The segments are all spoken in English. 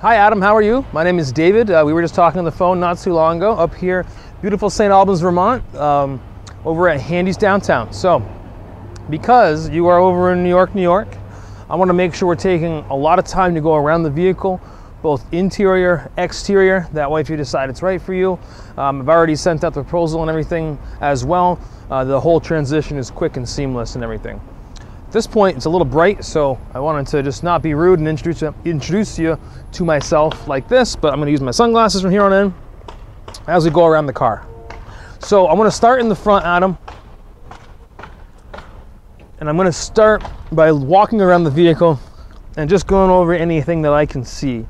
Hi Adam, how are you? My name is David. We were just talking on the phone not too long ago up here, beautiful St. Albans, Vermont, over at Handy's downtown. So, because you are over in New York, I want to make sure we're taking a lot of time to go around the vehicle, both interior, exterior. That way if you decide it's right for you. I've already sent out the proposal and everything as well. The whole transition is quick and seamless and everything. At this point, it's a little bright, so I wanted to just not be rude and introduce you to myself like this, but I'm going to use my sunglasses from here on in as we go around the car. So I'm going to start in the front, Adam, and I'm going to start by walking around the vehicle and just going over anything that I can see.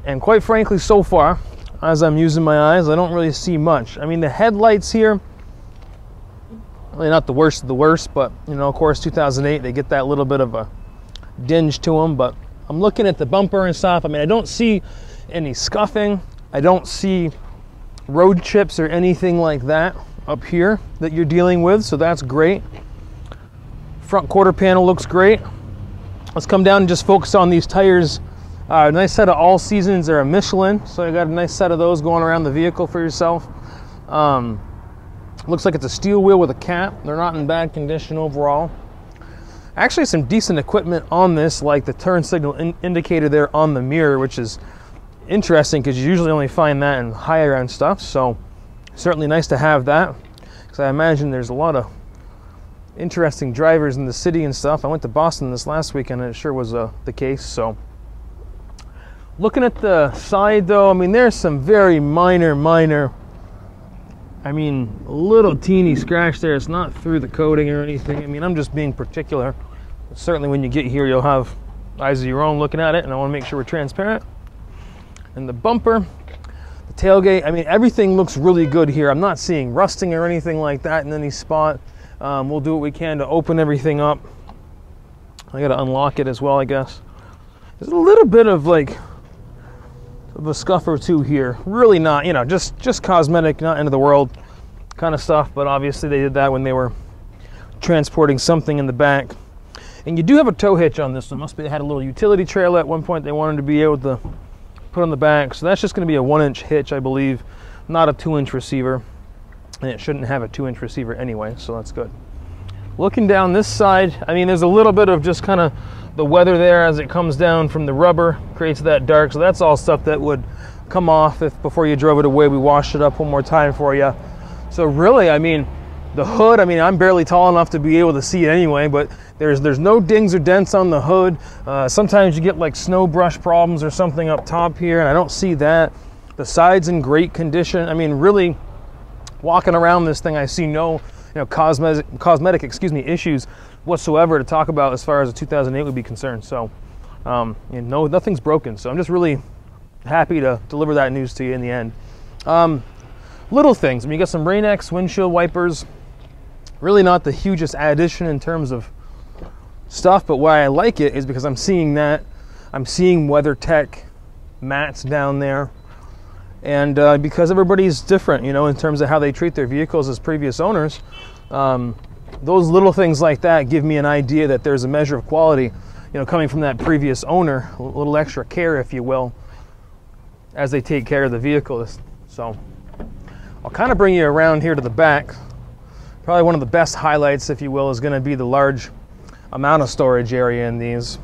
And quite frankly, so far, as I'm using my eyes, I don't really see much. I mean, the headlights here, really not the worst of the worst, but you know, of course 2008, they get that little bit of a dinge to them. But I'm looking at the bumper and stuff. I mean, I don't see any scuffing. I don't see road chips or anything like that up here that you're dealing with, so that's great. Front quarter panel looks great. Let's come down and just focus on these tires. A nice set of all seasons. They're a Michelin, so you got a nice set of those going around the vehicle for yourself. Looks like it's a steel wheel with a cap. They're not in bad condition overall. Actually, some decent equipment on this, like the turn signal indicator there on the mirror, which is interesting because you usually only find that in higher end stuff. So certainly nice to have that, because I imagine there's a lot of interesting drivers in the city and stuff. I went to Boston this last weekend and it sure was the case. So looking at the side though, I mean, there's some very minor, I mean, a little teeny scratch there. It's not through the coating or anything. I mean, I'm just being particular. But certainly when you get here, you'll have eyes of your own looking at it, and I want to make sure we're transparent. And the bumper, the tailgate, I mean, everything looks really good here. I'm not seeing rusting or anything like that in any spot. We'll do what we can to open everything up. I got to unlock it as well, I guess. There's a little bit of like of a scuff or two here. Really not, you know, just cosmetic, not end of the world kind of stuff, but obviously they did that when they were transporting something in the back. And you do have a tow hitch on this one. Must be they had a little utility trailer at one point they wanted to be able to put on the back. So that's just going to be a 1-inch hitch, I believe, not a 2-inch receiver. And it shouldn't have a 2-inch receiver anyway, so that's good. Looking down this side, I mean, there's a little bit of just kind of the weather there as it comes down from the rubber, creates that dark. So that's all stuff that would come off if before you drove it away we washed it up one more time for you. So really, I mean, the hood, I mean, I'm barely tall enough to be able to see it anyway, but there's no dings or dents on the hood. Sometimes you get like snow brush problems or something up top here, and I don't see that. The side's in great condition. I mean, really, walking around this thing, I see no cosmetic issues whatsoever to talk about as far as a 2008 would be concerned. So nothing's broken, so I'm just really happy to deliver that news to you in the end. Little things, I mean, you got some Rain-X windshield wipers, really not the hugest addition in terms of stuff, but why I like it is because I'm seeing WeatherTech mats down there. And because everybody's different, you know, in terms of how they treat their vehicles as previous owners, those little things like that give me an idea that there's a measure of quality, you know, coming from that previous owner, a little extra care, if you will, as they take care of the vehicle. So I'll kind of bring you around here to the back. Probably one of the best highlights, if you will, is going to be the large amount of storage area in these.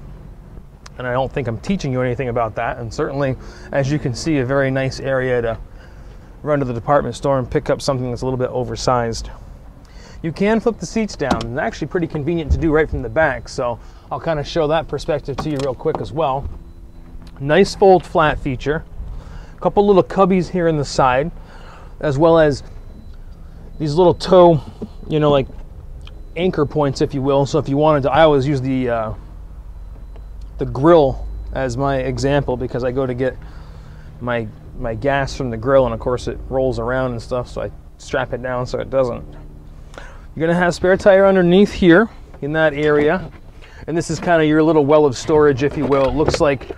And I don't think I'm teaching you anything about that. And certainly, as you can see, a very nice area to run to the department store and pick up something that's a little bit oversized. You can flip the seats down, and actually pretty convenient to do right from the back. So I'll kind of show that perspective to you real quick as well. Nice fold flat feature. A couple little cubbies here in the side, as well as these little toe, you know, like anchor points, if you will. So if you wanted to, I always use the grill as my example, because I go to get my gas from the grill, and of course it rolls around and stuff, so I strap it down so it doesn't. You're gonna have spare tire underneath here in that area, and this is kind of your little well of storage, if you will. It looks like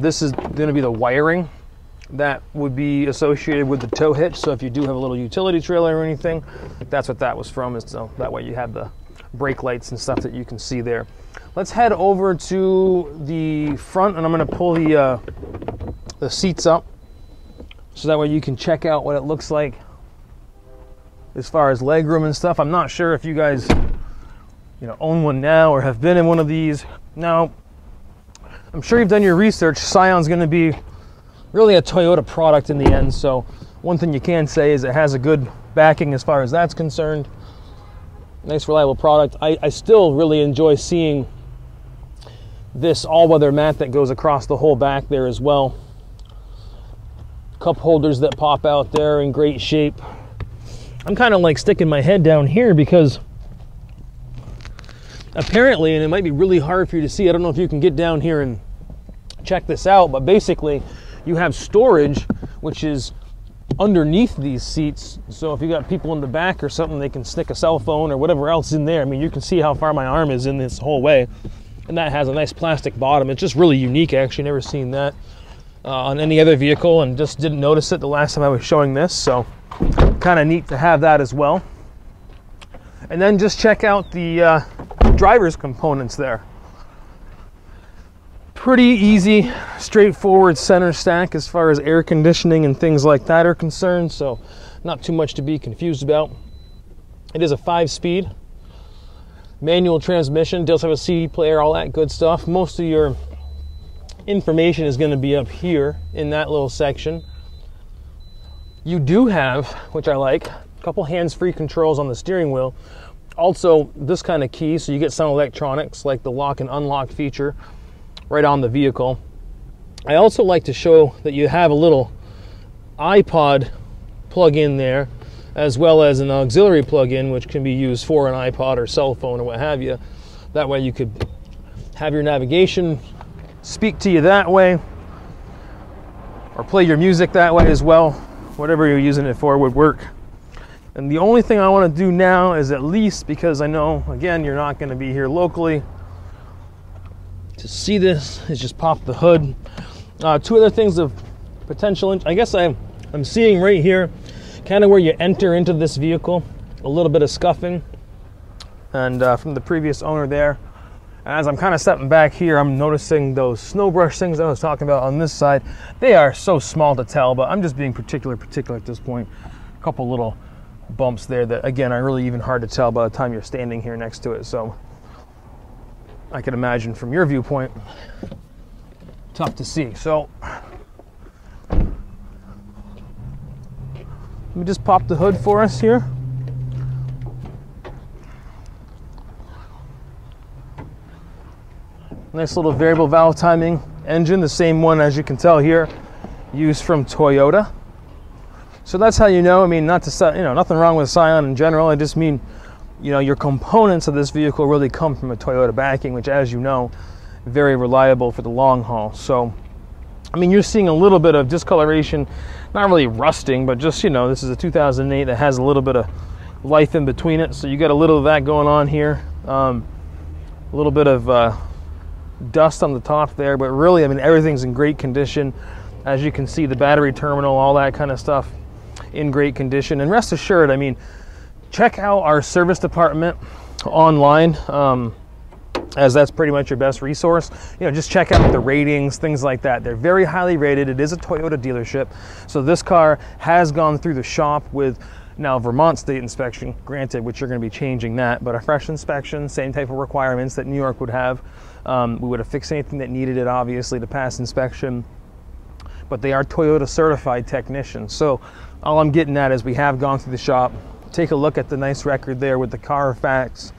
this is gonna be the wiring that would be associated with the tow hitch. So if you do have a little utility trailer or anything, that's what that was from, is so that way you have the brake lights and stuff that you can see there. Let's head over to the front, and I'm going to pull the seats up so that way you can check out what it looks like as far as legroom and stuff. I'm not sure if you guys, own one now or have been in one of these. Now, I'm sure you've done your research. Scion's going to be really a Toyota product in the end, so one thing you can say is it has a good backing as far as that's concerned. Nice, reliable product. I still really enjoy seeing this all-weather mat that goes across the whole back there as well. Cup holders that pop out there in great shape. I'm kind of like sticking my head down here because apparently, and it might be really hard for you to see, I don't know if you can get down here and check this out, but basically you have storage which is underneath these seats, so if you got people in the back or something, they can stick a cell phone or whatever else in there. I mean, you can see how far my arm is in this whole way, and that has a nice plastic bottom. It's just really unique. Actually never seen that on any other vehicle, and just didn't notice it the last time I was showing this, so kind of neat to have that as well. And then just check out the driver's components there. Pretty easy, straightforward center stack as far as air conditioning and things like that are concerned, so not too much to be confused about. It is a 5-speed manual transmission, does have a CD player, all that good stuff. Most of your information is going to be up here in that little section. You do have, which I like, a couple hands-free controls on the steering wheel. Also, this kind of key, so you get some electronics like the lock and unlock feature right on the vehicle. I also like to show that you have a little iPod plug-in there, as well as an auxiliary plug-in, which can be used for an iPod or cell phone or what have you. That way you could have your navigation speak to you that way, or play your music that way as well. Whatever you're using it for would work. And the only thing I want to do now is, at least because I know, again, you're not going to be here locally to see this, is just pop the hood. Two other things of potential, I guess I'm seeing right here, kind of where you enter into this vehicle, a little bit of scuffing, and from the previous owner there. As I'm kind of stepping back here, I'm noticing those snow brush things I was talking about on this side. They are so small to tell, but I'm just being particular at this point. A couple little bumps there that, again, are really even hard to tell by the time you're standing here next to it. So I can imagine from your viewpoint, tough to see. So let me just pop the hood for us here. Nice little variable valve timing engine, the same one, as you can tell here, used from Toyota. So that's how you know. I mean, not to say, nothing wrong with Scion in general. I just mean, your components of this vehicle really come from a Toyota backing, which, as you know, very reliable for the long haul. So, I mean, you're seeing a little bit of discoloration, not really rusting, but just, this is a 2008 that has a little bit of life in between it. So you got a little of that going on here. A little bit of dust on the top there, but really, I mean, everything's in great condition. As you can see, the battery terminal, all that kind of stuff in great condition. And rest assured, I mean, check out our service department online, as that's pretty much your best resource. Just check out the ratings, things like that. They're very highly rated. It is a Toyota dealership, so this car has gone through the shop with now Vermont state inspection, granted, which you're going to be changing that, but a fresh inspection, same type of requirements that New York would have. We would have fixed anything that needed it, obviously, to pass inspection, but they are Toyota certified technicians. So all I'm getting at is we have gone through the shop. Take a look at the nice record there with the Carfax.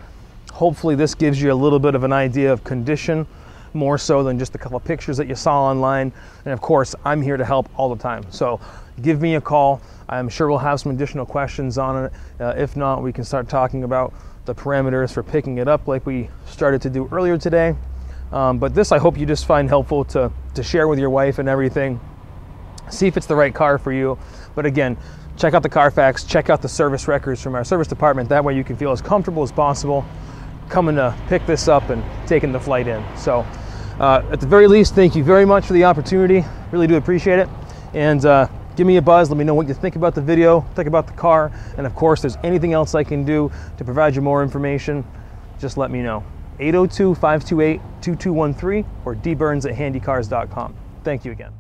Hopefully this gives you a little bit of an idea of condition, more so than just a couple of pictures that you saw online. And of course, I'm here to help all the time. So give me a call. I'm sure we'll have some additional questions on it. If not, we can start talking about the parameters for picking it up like we started to do earlier today. But this, I hope you just find helpful to share with your wife and everything. See if it's the right car for you. But again, check out the Carfax, check out the service records from our service department. That way you can feel as comfortable as possible coming to pick this up and taking the flight in. So at the very least, thank you very much for the opportunity. Really do appreciate it. And give me a buzz. Let me know what you think about the video, think about the car. And of course, if there's anything else I can do to provide you more information, just let me know. 802-528-2213 or dburns@handycars.com. Thank you again.